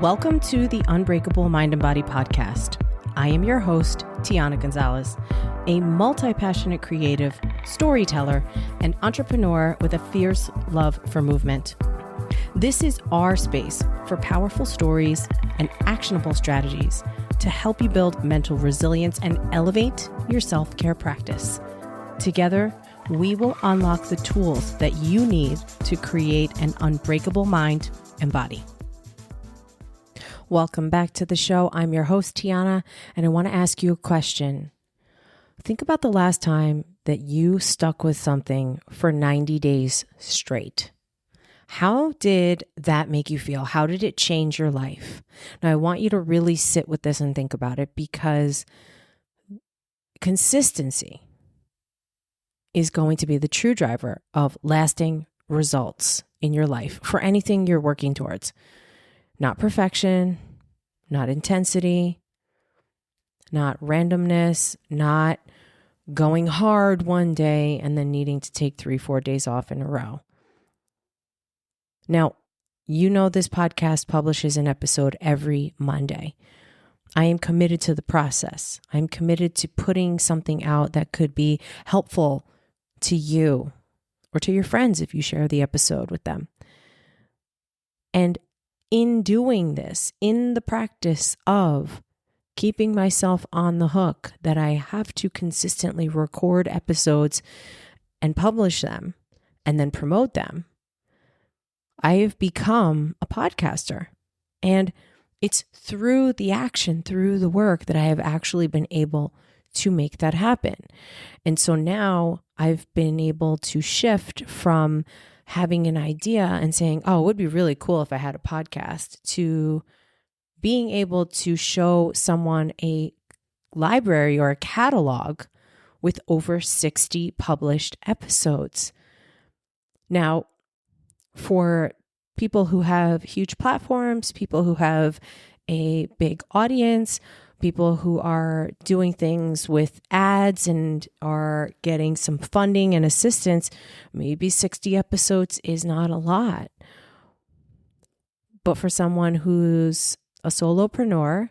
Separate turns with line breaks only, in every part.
Welcome to the Unbreakable Mind and Body podcast. I am your host, Tiana Gonzalez, a multi-passionate creative, storyteller, and entrepreneur with a fierce love for movement. This is our space for powerful stories and actionable strategies to help you build mental resilience and elevate your self-care practice. Together, we will unlock the tools that you need to create an unbreakable mind and body. Welcome back to the show. I'm your host, Tiana, and I want to ask you a question. Think about the last time that you stuck with something for 90 days straight. How did that make you feel? How did it change your life? Now, I want you to really sit with this and think about it, because consistency is going to be the true driver of lasting results in your life for anything you're working towards. Not perfection, not intensity, not randomness, not going hard one day and then needing to take 3-4 days off in a row. Now, you know this podcast publishes an episode every Monday. I am committed to the process. I'm committed to putting something out that could be helpful to you or to your friends if you share the episode with them. And in doing this, in the practice of keeping myself on the hook, that I have to consistently record episodes and publish them and then promote them, I have become a podcaster. And it's through the action, through the work, that I have actually been able to make that happen. And so now I've been able to shift from having an idea and saying, oh, it would be really cool if I had a podcast, to being able to show someone a library or a catalog with over 60 published episodes. Now, for people who have huge platforms, people who have a big audience, people who are doing things with ads and are getting some funding and assistance, maybe 60 episodes is not a lot. But for someone who's a solopreneur,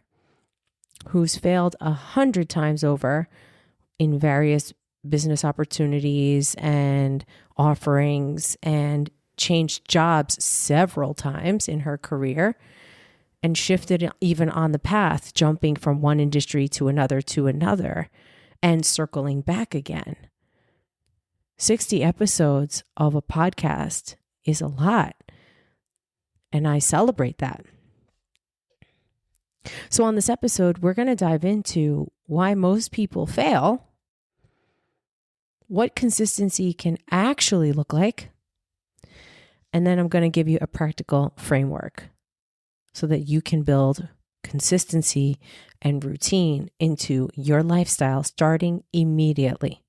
who's failed 100 times over in various business opportunities and offerings and changed jobs several times in her career, and shifted even on the path, jumping from one industry to another, and circling back again. 60 episodes of a podcast is a lot, and I celebrate that. So on this episode, we're going to dive into why most people fail, what consistency can actually look like, and then I'm going to give you a practical framework so that you can build consistency and routine into your lifestyle starting immediately.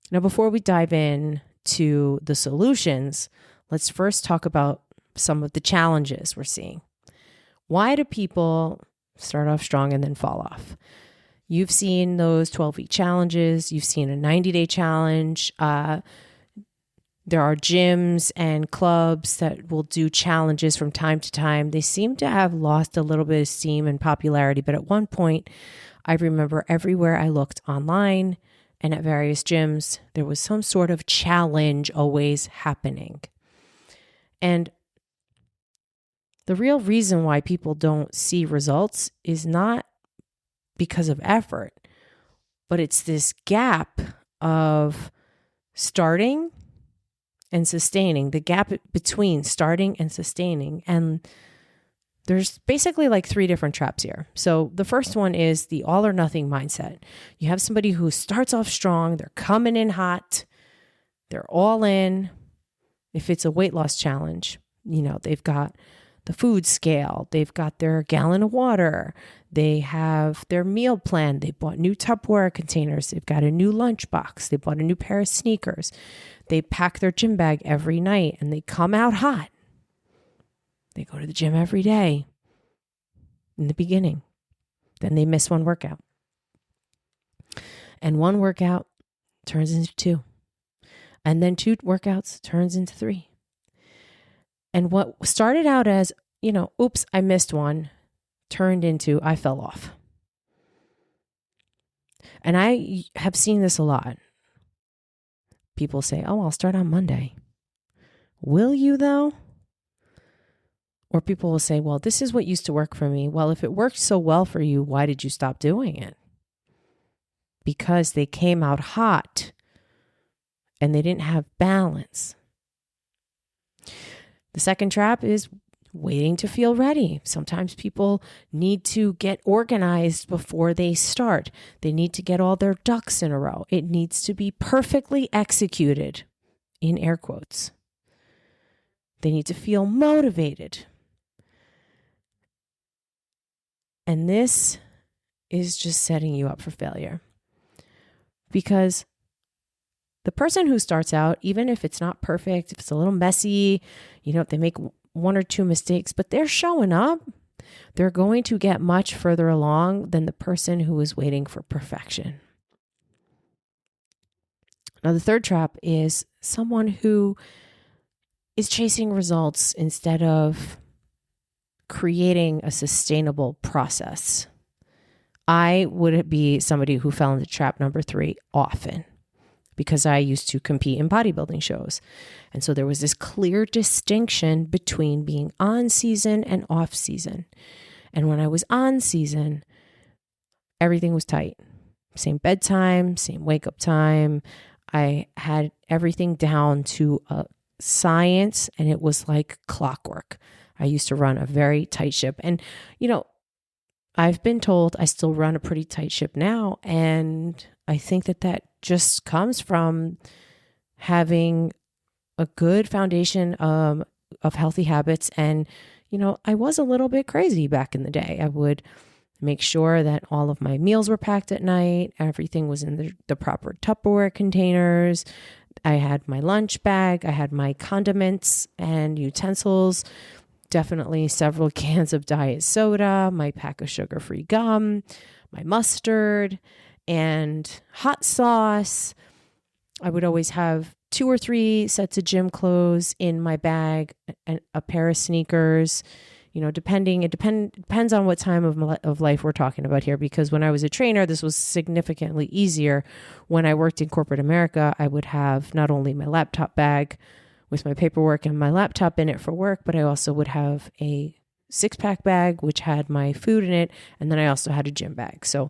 Now, before we dive in to the solutions, let's first talk about some of the challenges we're seeing. Why do people start off strong and then fall off? You've seen those 12-week challenges. You've seen a 90-day challenge. There are gyms and clubs that will do challenges from time to time. They seem to have lost a little bit of steam and popularity, but at one point, I remember everywhere I looked online and at various gyms, there was some sort of challenge always happening. And the real reason why people don't see results is not because of effort, but it's this gap of starting and sustaining, the gap between starting and sustaining. And there's basically like 3 different traps here. So the first one is the all or nothing mindset. You have somebody who starts off strong, they're coming in hot, they're all in. If it's a weight loss challenge, they've got the food scale, they've got their gallon of water, they have their meal plan, they bought new Tupperware containers, they've got a new lunchbox, they bought a new pair of sneakers, they pack their gym bag every night, and they come out hot. They go to the gym every day in the beginning. Then they miss one workout. And one workout turns into 2. And then 2 workouts turns into 3. And what started out as oops, I missed one, turned into I fell off. And I have seen this a lot. People say, oh, I'll start on Monday. Will you though? Or people will say, well, this is what used to work for me. Well, if it worked so well for you, why did you stop doing it? Because they came out hot and they didn't have balance. The second trap is waiting to feel ready. Sometimes people need to get organized before they start. They need to get all their ducks in a row. It needs to be perfectly executed, in air quotes. They need to feel motivated. And this is just setting you up for failure. Because the person who starts out, even if it's not perfect, if it's a little messy, if they make one or two mistakes, but they're showing up, they're going to get much further along than the person who is waiting for perfection. Now, the third trap is someone who is chasing results instead of creating a sustainable process. I would be somebody who fell into trap number 3 often, because I used to compete in bodybuilding shows. And so there was this clear distinction between being on season and off season. And when I was on season, everything was tight. Same bedtime, same wake up time. I had everything down to a science, and it was like clockwork. I used to run a very tight ship. And, I've been told I still run a pretty tight ship now. And I think that just comes from having a good foundation of healthy habits. And, I was a little bit crazy back in the day. I would make sure that all of my meals were packed at night. Everything was in the proper Tupperware containers. I had my lunch bag. I had my condiments and utensils. Definitely several cans of diet soda, my pack of sugar-free gum, my mustard, and hot sauce. I would always have 2 or 3 sets of gym clothes in my bag and a pair of sneakers. It depends on what time of life we're talking about here, because when I was a trainer, this was significantly easier. When I worked in corporate America, I would have not only my laptop bag with my paperwork and my laptop in it for work, but I also would have a 6-pack bag, which had my food in it. And then I also had a gym bag. So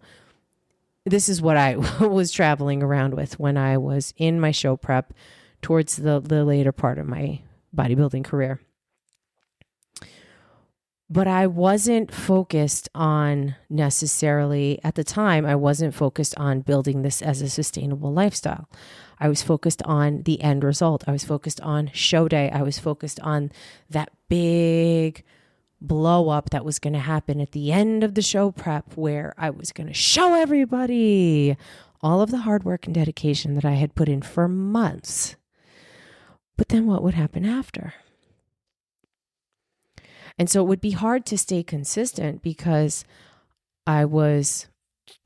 this is what I was traveling around with when I was in my show prep towards the later part of my bodybuilding career. But I wasn't focused on necessarily, at the time, I wasn't focused on building this as a sustainable lifestyle. I was focused on the end result. I was focused on show day. I was focused on that big blow up that was going to happen at the end of the show prep, where I was going to show everybody all of the hard work and dedication that I had put in for months. But then what would happen after? And so it would be hard to stay consistent, because I was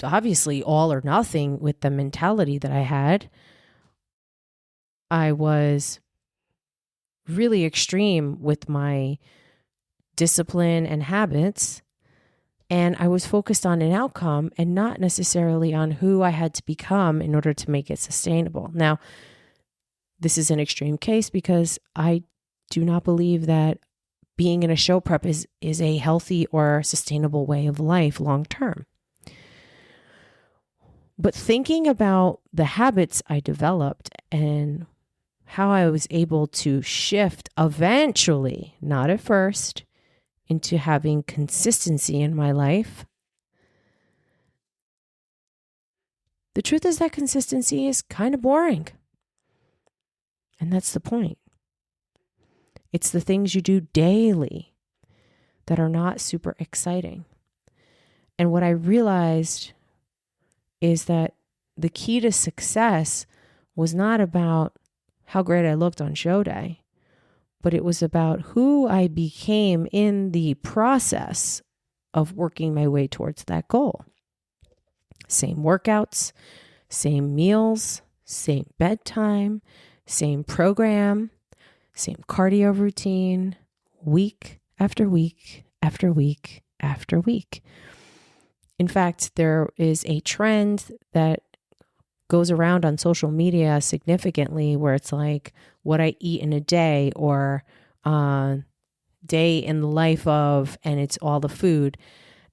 obviously all or nothing with the mentality that I had. I was really extreme with my discipline and habits, and I was focused on an outcome and not necessarily on who I had to become in order to make it sustainable. Now, this is an extreme case, because I do not believe that being in a show prep is a healthy or sustainable way of life long term. But thinking about the habits I developed and how I was able to shift eventually, not at first, into having consistency in my life, the truth is that consistency is kind of boring. And that's the point. It's the things you do daily that are not super exciting. And what I realized is that the key to success was not about how great I looked on show day, but it was about who I became in the process of working my way towards that goal. Same workouts, same meals, same bedtime, same program, same cardio routine, week after week after week after week. In fact, there is a trend that goes around on social media significantly where it's like what I eat in a day or day in the life of, and it's all the food.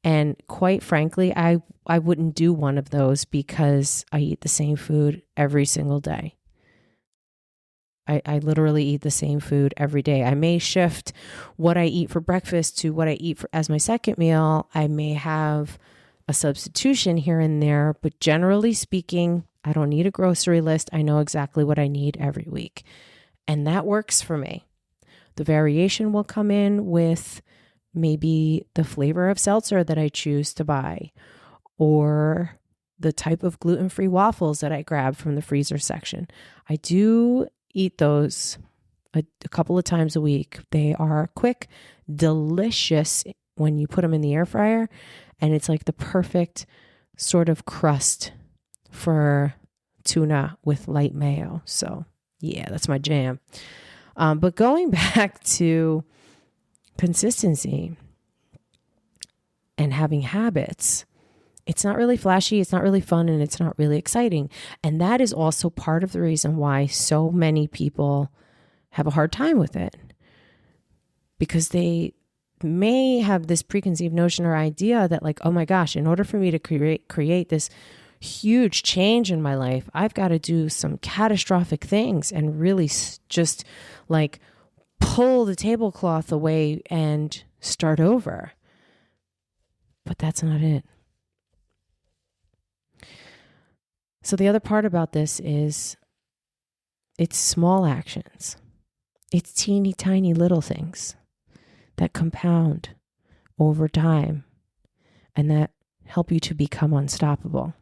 And quite frankly, I wouldn't do one of those because I eat the same food every single day. I literally eat the same food every day. I may shift what I eat for breakfast to what I eat as my second meal. I may have a substitution here and there, but generally speaking, I don't need a grocery list. I know exactly what I need every week. And that works for me. The variation will come in with maybe the flavor of seltzer that I choose to buy, or the type of gluten-free waffles that I grab from the freezer section. I do eat those a couple of times a week. They are quick, delicious when you put them in the air fryer, and it's like the perfect sort of crust for tuna with light mayo. So yeah, that's my jam. But going back to consistency and having habits, it's not really flashy, it's not really fun, and it's not really exciting. And that is also part of the reason why so many people have a hard time with it, because they may have this preconceived notion or idea that like, oh my gosh, in order for me to create this huge change in my life, I've got to do some catastrophic things and really just like pull the tablecloth away and start over. But that's not it. So the other part about this is it's small actions. It's teeny tiny little things that compound over time and that help you to become unstoppable.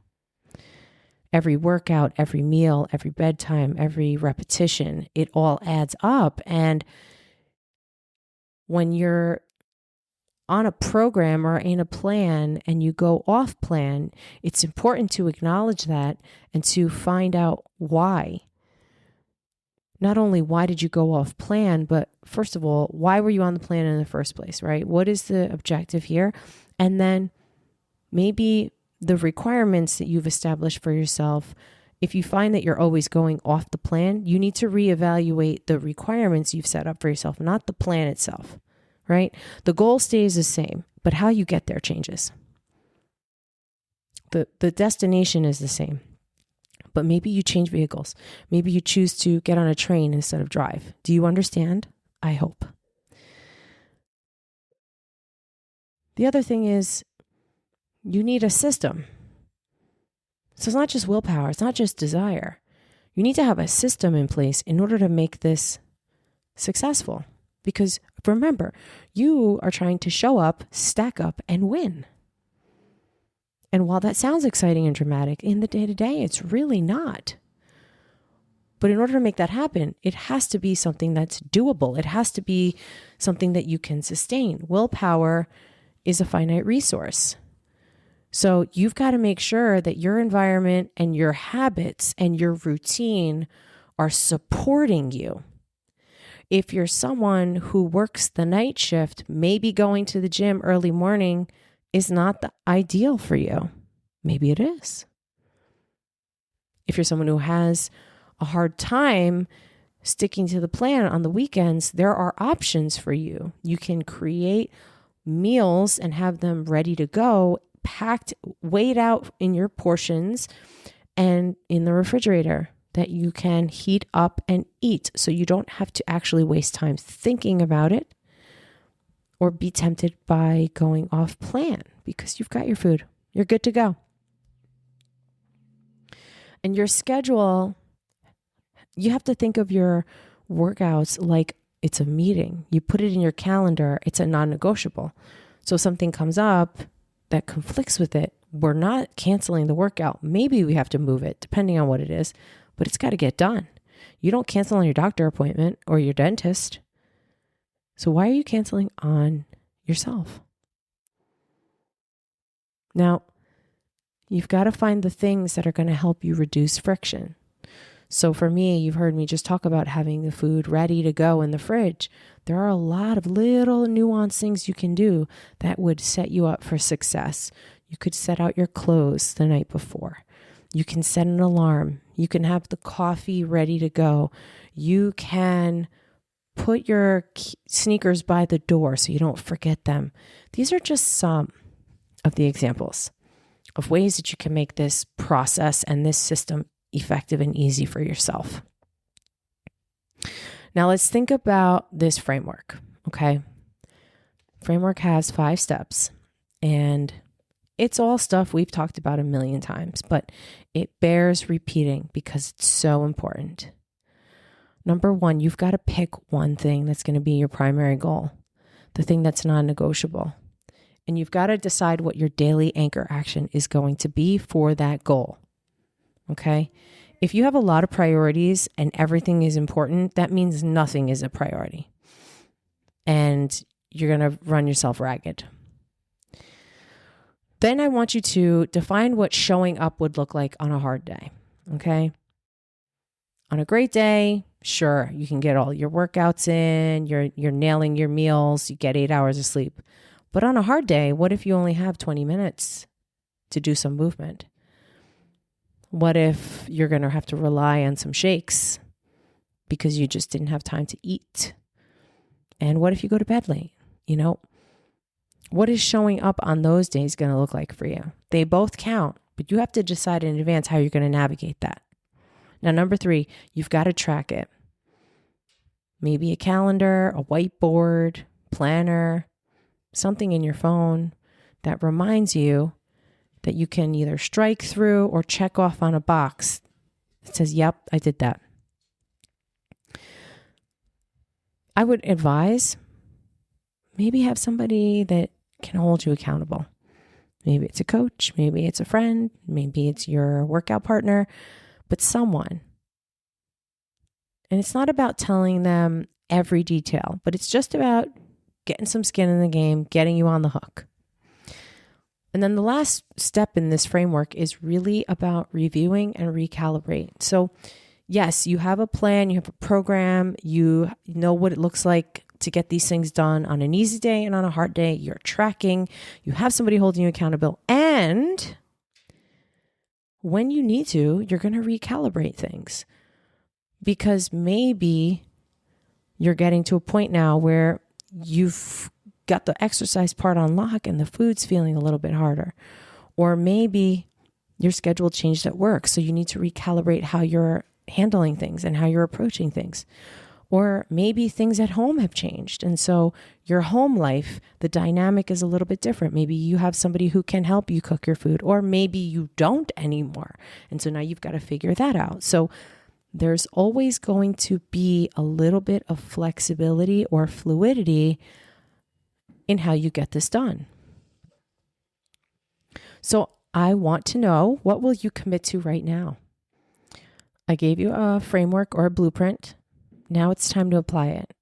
Every workout, every meal, every bedtime, every repetition, it all adds up. And when you're on a program or in a plan and you go off plan, it's important to acknowledge that and to find out why. Not only why did you go off plan, but first of all, why were you on the plan in the first place, right? What is the objective here? And then maybe the requirements that you've established for yourself. If you find that you're always going off the plan, you need to reevaluate the requirements you've set up for yourself, not the plan itself. Right? The goal stays the same, but how you get there changes. The destination is the same, but maybe you change vehicles. Maybe you choose to get on a train instead of drive. Do you understand? I hope. The other thing is you need a system. So it's not just willpower. It's not just desire. You need to have a system in place in order to make this successful. Because remember, you are trying to show up, stack up, and win. And while that sounds exciting and dramatic, in the day-to-day, it's really not. But in order to make that happen, it has to be something that's doable. It has to be something that you can sustain. Willpower is a finite resource. So you've got to make sure that your environment and your habits and your routine are supporting you. If you're someone who works the night shift, maybe going to the gym early morning is not the ideal for you. Maybe it is. If you're someone who has a hard time sticking to the plan on the weekends, there are options for you. You can create meals and have them ready to go, packed, weighed out in your portions and in the refrigerator, that you can heat up and eat so you don't have to actually waste time thinking about it or be tempted by going off plan because you've got your food. You're good to go. And your schedule, you have to think of your workouts like it's a meeting. You put it in your calendar. It's a non-negotiable. So if something comes up that conflicts with it, we're not canceling the workout. Maybe we have to move it depending on what it is. But it's got to get done. You don't cancel on your doctor appointment or your dentist. So why are you canceling on yourself? Now, you've got to find the things that are going to help you reduce friction. So for me, you've heard me just talk about having the food ready to go in the fridge. There are a lot of little nuanced things you can do that would set you up for success. You could set out your clothes the night before. You can set an alarm. You can have the coffee ready to go. You can put your sneakers by the door so you don't forget them. These are just some of the examples of ways that you can make this process and this system effective and easy for yourself. Now let's think about this framework, okay? Framework has 5 steps, and it's all stuff we've talked about a million times, but it bears repeating because it's so important. Number 1, you've got to pick one thing that's going to be your primary goal, the thing that's non-negotiable. And you've got to decide what your daily anchor action is going to be for that goal. Okay? If you have a lot of priorities and everything is important, that means nothing is a priority. And you're going to run yourself ragged. Then I want you to define what showing up would look like on a hard day. Okay? On a great day, sure, you can get all your workouts in, you're nailing your meals, you get 8 hours of sleep. But on a hard day, what if you only have 20 minutes to do some movement? What if you're going to have to rely on some shakes because you just didn't have time to eat? And what if you go to bed late? What is showing up on those days going to look like for you? They both count, but you have to decide in advance how you're going to navigate that. Now, number 3, you've got to track it. Maybe a calendar, a whiteboard, planner, something in your phone that reminds you that you can either strike through or check off on a box that says, yep, I did that. I would advise maybe have somebody that can hold you accountable. Maybe it's a coach, maybe it's a friend, maybe it's your workout partner, but someone. And it's not about telling them every detail, but it's just about getting some skin in the game, getting you on the hook. And then the last step in this framework is really about reviewing and recalibrate. So yes, you have a plan, you have a program, you know what it looks like to get these things done on an easy day and on a hard day. You're tracking, you have somebody holding you accountable, and when you need to, you're going to recalibrate things. Because maybe you're getting to a point now where you've got the exercise part on lock and the food's feeling a little bit harder. Or maybe your schedule changed at work, so you need to recalibrate how you're handling things and how you're approaching things. Or maybe things at home have changed. And so your home life, the dynamic is a little bit different. Maybe you have somebody who can help you cook your food, or maybe you don't anymore. And so now you've got to figure that out. So there's always going to be a little bit of flexibility or fluidity in how you get this done. So I want to know, what will you commit to right now? I gave you a framework or a blueprint. Now it's time to apply it.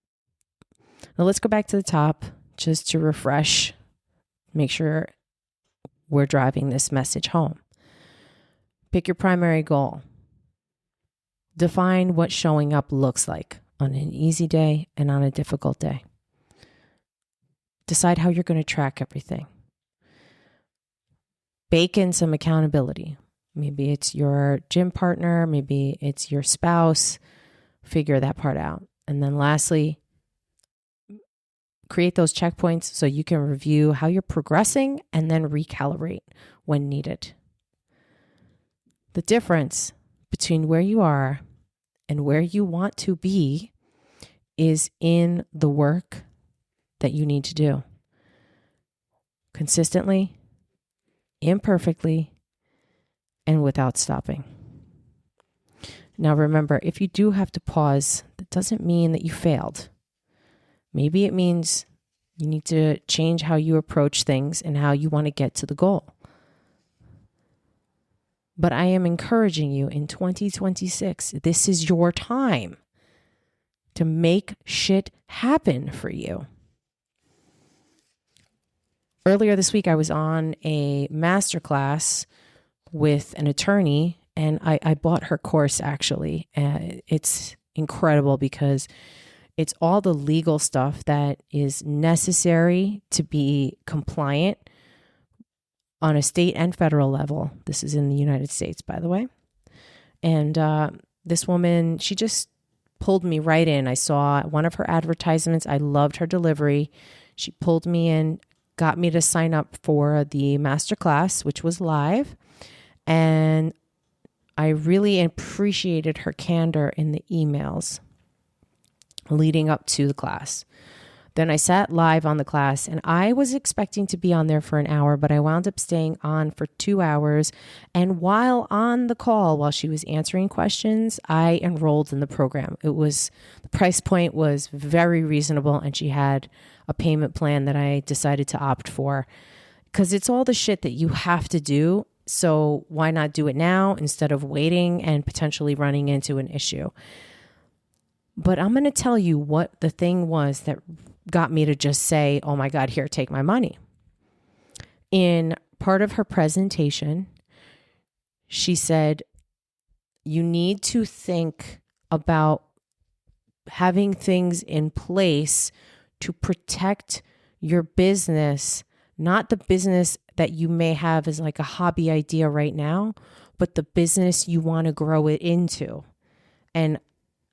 Now let's go back to the top just to refresh, make sure we're driving this message home. Pick your primary goal. Define what showing up looks like on an easy day and on a difficult day. Decide how you're going to track everything. Bake in some accountability. Maybe it's your gym partner, maybe it's your spouse. Figure that part out. And then lastly, create those checkpoints so you can review how you're progressing and then recalibrate when needed. The difference between where you are and where you want to be is in the work that you need to do. Consistently, imperfectly, and without stopping. Now remember, if you do have to pause, that doesn't mean that you failed. Maybe it means you need to change how you approach things and how you want to get to the goal. But I am encouraging you in 2026, this is your time to make shit happen for you. Earlier this week, I was on a masterclass with an attorney, And I bought her course actually. It's incredible because it's all the legal stuff that is necessary to be compliant on a state and federal level. This is in the United States, by the way. And this woman, she just pulled me right in. I saw one of her advertisements. I loved her delivery. She pulled me in, got me to sign up for the masterclass, which was live. And I really appreciated her candor in the emails leading up to the class. Then I sat live on the class, and I was expecting to be on there for an hour, but I wound up staying on for 2 hours. And while on the call, while she was answering questions, I enrolled in the program. The price point was very reasonable, and she had a payment plan that I decided to opt for because it's all the shit that you have to do. So why not do it now instead of waiting and potentially running into an issue? But I'm going to tell you what the thing was that got me to just say, oh my God, here, take my money. In part of her presentation, she said, you need to think about having things in place to protect your business, not the business that you may have as like a hobby idea right now, but the business you want to grow it into. And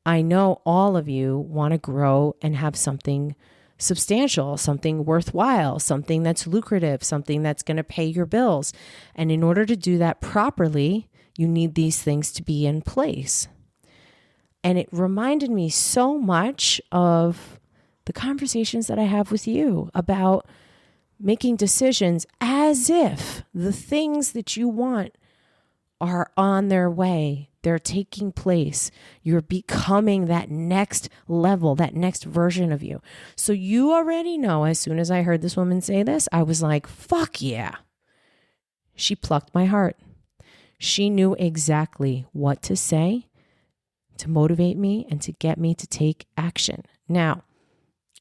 I know all of you want to grow and have something substantial, something worthwhile, something that's lucrative, something that's going to pay your bills. And in order to do that properly, you need these things to be in place. And it reminded me so much of the conversations that I have with you about making decisions as if the things that you want are on their way. They're taking place. You're becoming that next level, that next version of you. So you already know, as soon as I heard this woman say this, I was like, fuck yeah. She plucked my heart. She knew exactly what to say to motivate me and to get me to take action. Now,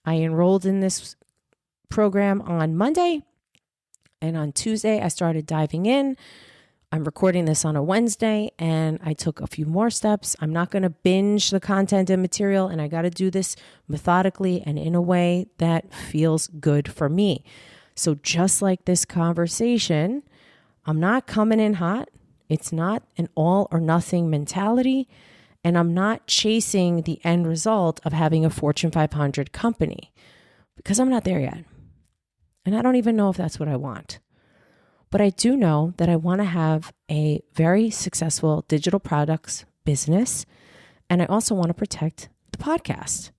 I enrolled in this program on Monday, and on Tuesday, I started diving in. I'm recording this on a Wednesday, and I took a few more steps. I'm not going to binge the content and material, and I got to do this methodically and in a way that feels good for me. So just like this conversation, I'm not coming in hot. It's not an all or nothing mentality, and I'm not chasing the end result of having a Fortune 500 company because I'm not there yet. And I don't even know if that's what I want. But I do know that I want to have a very successful digital products business. And I also want to protect the podcast.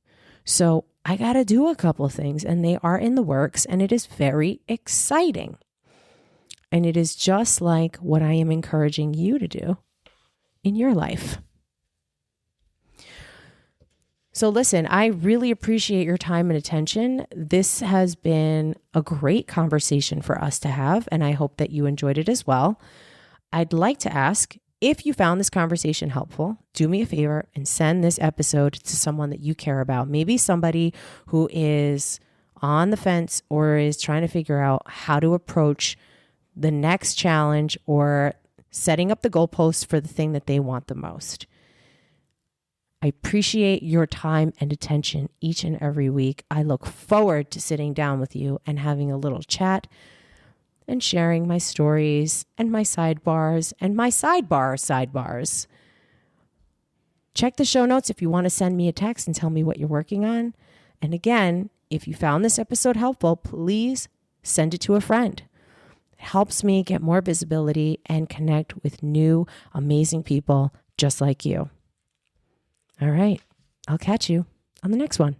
So I got to do a couple of things, and they are in the works, and it is very exciting. And it is just like what I am encouraging you to do in your life. So listen, I really appreciate your time and attention. This has been a great conversation for us to have, and I hope that you enjoyed it as well. I'd like to ask, if you found this conversation helpful, do me a favor and send this episode to someone that you care about. Maybe somebody who is on the fence or is trying to figure out how to approach the next challenge or setting up the goalposts for the thing that they want the most. I appreciate your time and attention each and every week. I look forward to sitting down with you and having a little chat and sharing my stories and my sidebars and my sidebars. Check the show notes if you want to send me a text and tell me what you're working on. And again, if you found this episode helpful, please send it to a friend. It helps me get more visibility and connect with new, amazing people just like you. All right, I'll catch you on the next one.